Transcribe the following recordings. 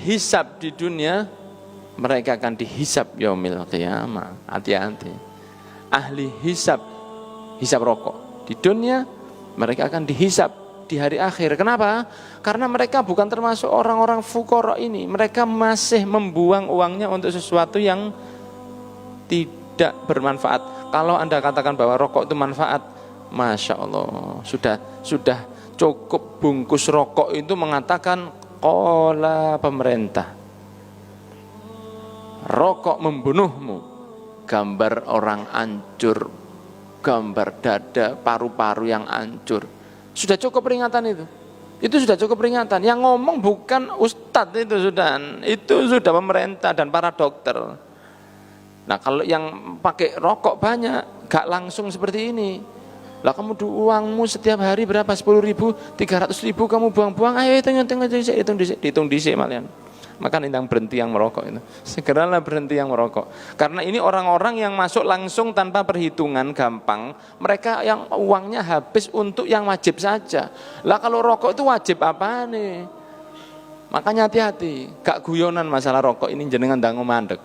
hisab di dunia, mereka akan dihisab yaumil qiyamah. Hati-hati. Ahli hisab rokok di dunia, mereka akan dihisab di hari akhir. Kenapa? Karena mereka bukan termasuk orang-orang fuqara ini. Mereka masih membuang uangnya untuk sesuatu yang tidak bermanfaat. Kalau Anda katakan bahwa rokok itu manfaat, Masya Allah, sudah cukup bungkus rokok itu mengatakan qala pemerintah, rokok membunuhmu, gambar orang hancur, gambar dada, paru-paru yang hancur. Sudah cukup peringatan itu sudah cukup peringatan. Yang ngomong bukan ustadz, itu sudah pemerintah dan para dokter. Nah kalau yang pakai rokok banyak, gak langsung seperti ini. Lah kamu uangmu setiap hari berapa? 10.000, 300.000 kamu buang-buang. Ayo hitung dhisik malian. Maka indang berhenti yang merokok itu. Segeralah berhenti yang merokok. Karena ini orang-orang yang masuk langsung tanpa perhitungan gampang. Mereka yang uangnya habis untuk yang wajib saja. Lah kalau rokok itu wajib apa nih? Makanya hati-hati. Gak guyonan masalah rokok ini, jenengan dangu mandek.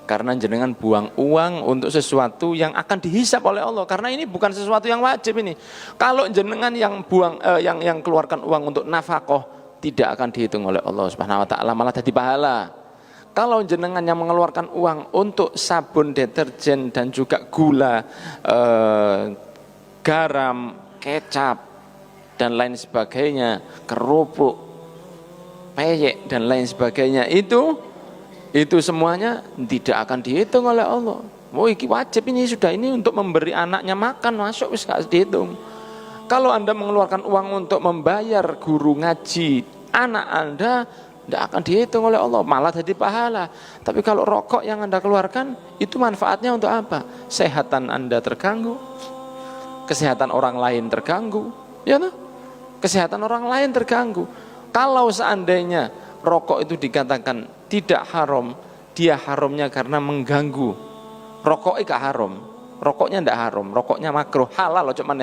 Karena jenengan buang uang untuk sesuatu yang akan dihisab oleh Allah. Karena ini bukan sesuatu yang wajib ini. Kalau jenengan yang buang yang keluarkan uang untuk nafkah, tidak akan dihitung oleh Allah Subhanahu wa taala, malah jadi pahala. Kalau jenengan yang mengeluarkan uang untuk sabun, deterjen dan juga gula, garam, kecap dan lain sebagainya, kerupuk, peyek dan lain sebagainya, itu semuanya tidak akan dihitung oleh Allah. Oh, ini wajib, ini sudah, ini untuk memberi anaknya makan, masuk wis gak dihitung. Kalau Anda mengeluarkan uang untuk membayar guru ngaji anak Anda, tidak akan dihitung oleh Allah, malah jadi pahala. Tapi kalau rokok yang Anda keluarkan, itu manfaatnya untuk apa? Kesehatan Anda terganggu, kesehatan orang lain terganggu, ya toh? Kesehatan orang lain terganggu. Kalau seandainya rokok itu dikatakan tidak haram, dia haramnya karena mengganggu. Rokoknya gak haram, rokoknya tidak haram, rokoknya makruh, halal, cuman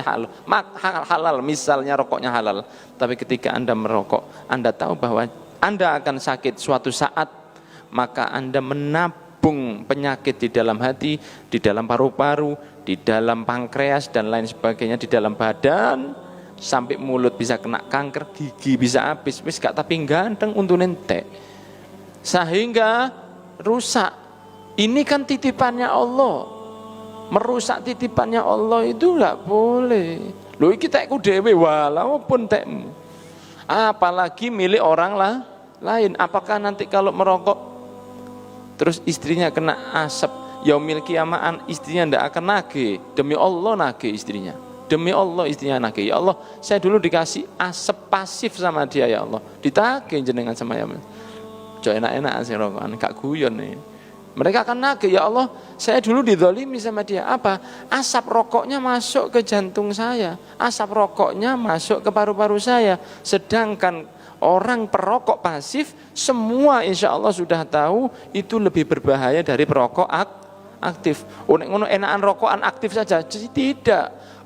halal, misalnya rokoknya halal. Tapi ketika Anda merokok, Anda tahu bahwa Anda akan sakit suatu saat, maka Anda menabung penyakit di dalam hati, di dalam paru-paru, di dalam pankreas dan lain sebagainya, di dalam badan, sampai mulut bisa kena kanker, gigi bisa habis, wis gak tapi ganteng untuk nentek, sehingga rusak. Ini kan titipannya Allah. Merusak titipannya Allah itu enggak boleh. Lho iki tekku dhewe walaupun tekmu. Apalagi milik orang lain. Apakah nanti kalau merokok terus istrinya kena asap, yaumil kiamaan istrinya ndak akan nagih? Demi Allah nagih istrinya. Demi Allah istrinya nagih. Ya Allah, saya dulu dikasih asap pasif sama dia ya Allah. Ditagih jenengan sama ya. Jo enak-enak sing rokokan, gak guyon nih. Mereka akan nagih, ya Allah, saya dulu dizalimi sama dia. Apa? Asap rokoknya masuk ke jantung saya, asap rokoknya masuk ke paru-paru saya. Sedangkan orang perokok pasif, semua insya Allah sudah tahu itu lebih berbahaya dari perokok aktif. Ngono enakan rokokan aktif saja? Tidak,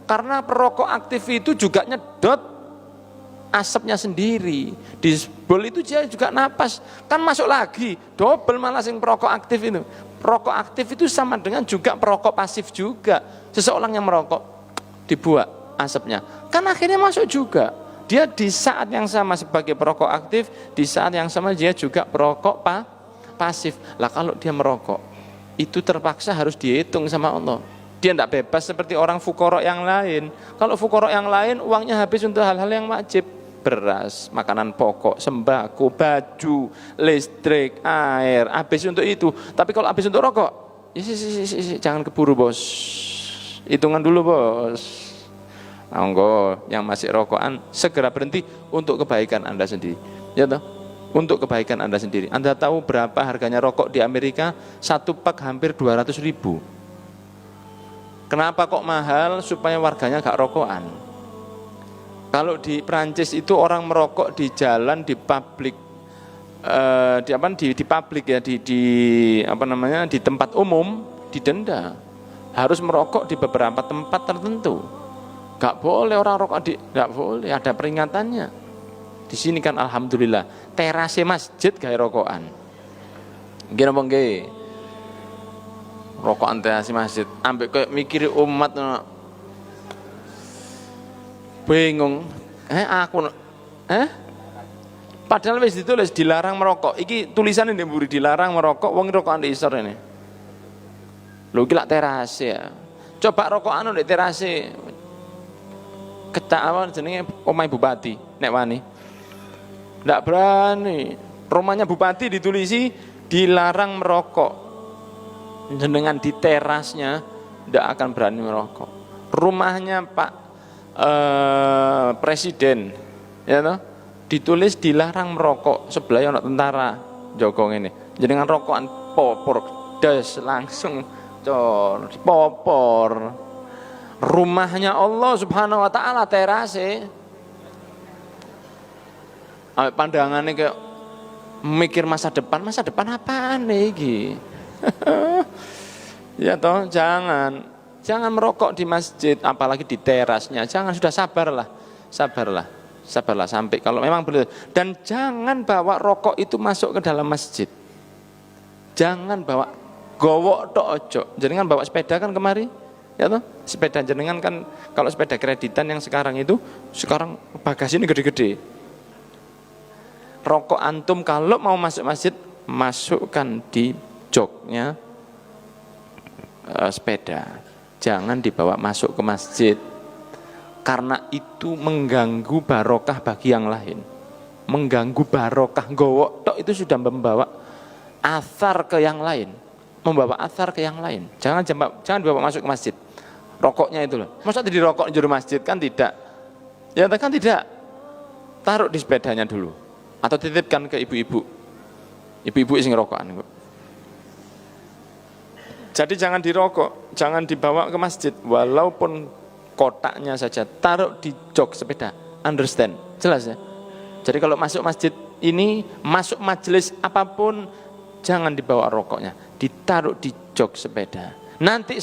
karena perokok aktif itu juga nyedot asapnya sendiri. Disbol itu dia juga napas, kan masuk lagi, double malah yang perokok aktif itu. Perokok aktif itu sama dengan juga perokok pasif juga. Seseorang yang merokok dibuat asapnya, kan akhirnya masuk juga. Dia di saat yang sama sebagai perokok aktif, di saat yang sama dia juga perokok pasif. Lah kalau dia merokok, itu terpaksa harus dihitung sama Allah. Dia tidak bebas seperti orang fuqara yang lain. Kalau fuqara yang lain uangnya habis untuk hal-hal yang wajib, beras, makanan pokok, sembako, baju, listrik, air, habis untuk itu. Tapi kalau habis untuk rokok, jangan keburu bos, hitungan dulu bos. Anggo yang masih rokokan segera berhenti untuk kebaikan Anda sendiri, ya toh? Untuk kebaikan Anda sendiri. Anda tahu berapa harganya rokok di Amerika? Satu pak hampir 200.000. Kenapa kok mahal? Supaya warganya gak rokokan. Kalau di Prancis itu orang merokok di jalan, di publik, di publik ya, di tempat umum didenda. Harus merokok di beberapa tempat tertentu. Gak boleh orang rokok gak boleh, ada peringatannya. di sini kan alhamdulillah terase masjid gawe rokokan. Nggih napa nggih? Rokokan terase masjid, ambek koyo mikiri umat bingung. Aku padahal wis ditulis dilarang merokok. Iki tulisannya ndek mburi dilarang merokok, wong rokokan di isor ini. Lho iki lak terase ya. Coba rokokan ndek terase. Kecak apa jenenge omahe bupati nek wani. Ndak berani. Rumahnya bupati ditulisi dilarang merokok. Jenengan di terasnya ndak akan berani merokok. Rumahnya Pak Presiden ya toh ditulis dilarang merokok, sebelah ana tentara jaga ngene. Jenengan rokokan popor das langsung cor popor. Rumahnya Allah Subhanahu wa taala terase. Pandangannya kayak mikir masa depan apaan iki? Ya toh, jangan merokok di masjid, apalagi di terasnya. Jangan, sudah sabarlah sampai kalau memang boleh. Dan jangan bawa rokok itu masuk ke dalam masjid. Jangan bawa gowok tok ojo. Jenengan bawa sepeda kan kemari, ya toh? Sepeda jenengan kan kalau sepeda kreditan yang sekarang bagasi ini gede-gede. Rokok antum kalau mau masuk masjid, masukkan di joknya sepeda. Jangan dibawa masuk ke masjid, karena itu mengganggu barokah bagi yang lain. Mengganggu barokah, gowok tok itu sudah membawa athar ke yang lain. Jangan dibawa masuk ke masjid. Rokoknya itu loh. Masa dirokok di juru masjid? Kan tidak. Ya kan tidak. Taruh di sepedanya dulu. Atau titipkan ke ibu-ibu. Ibu-ibu sing rokokan. Jadi jangan dirokok, jangan dibawa ke masjid. Walaupun kotaknya saja, taruh di jok sepeda. Understand? Jelas ya? Jadi kalau masuk masjid ini, masuk majelis apapun, jangan dibawa rokoknya. Ditaruh di jok sepeda. Nanti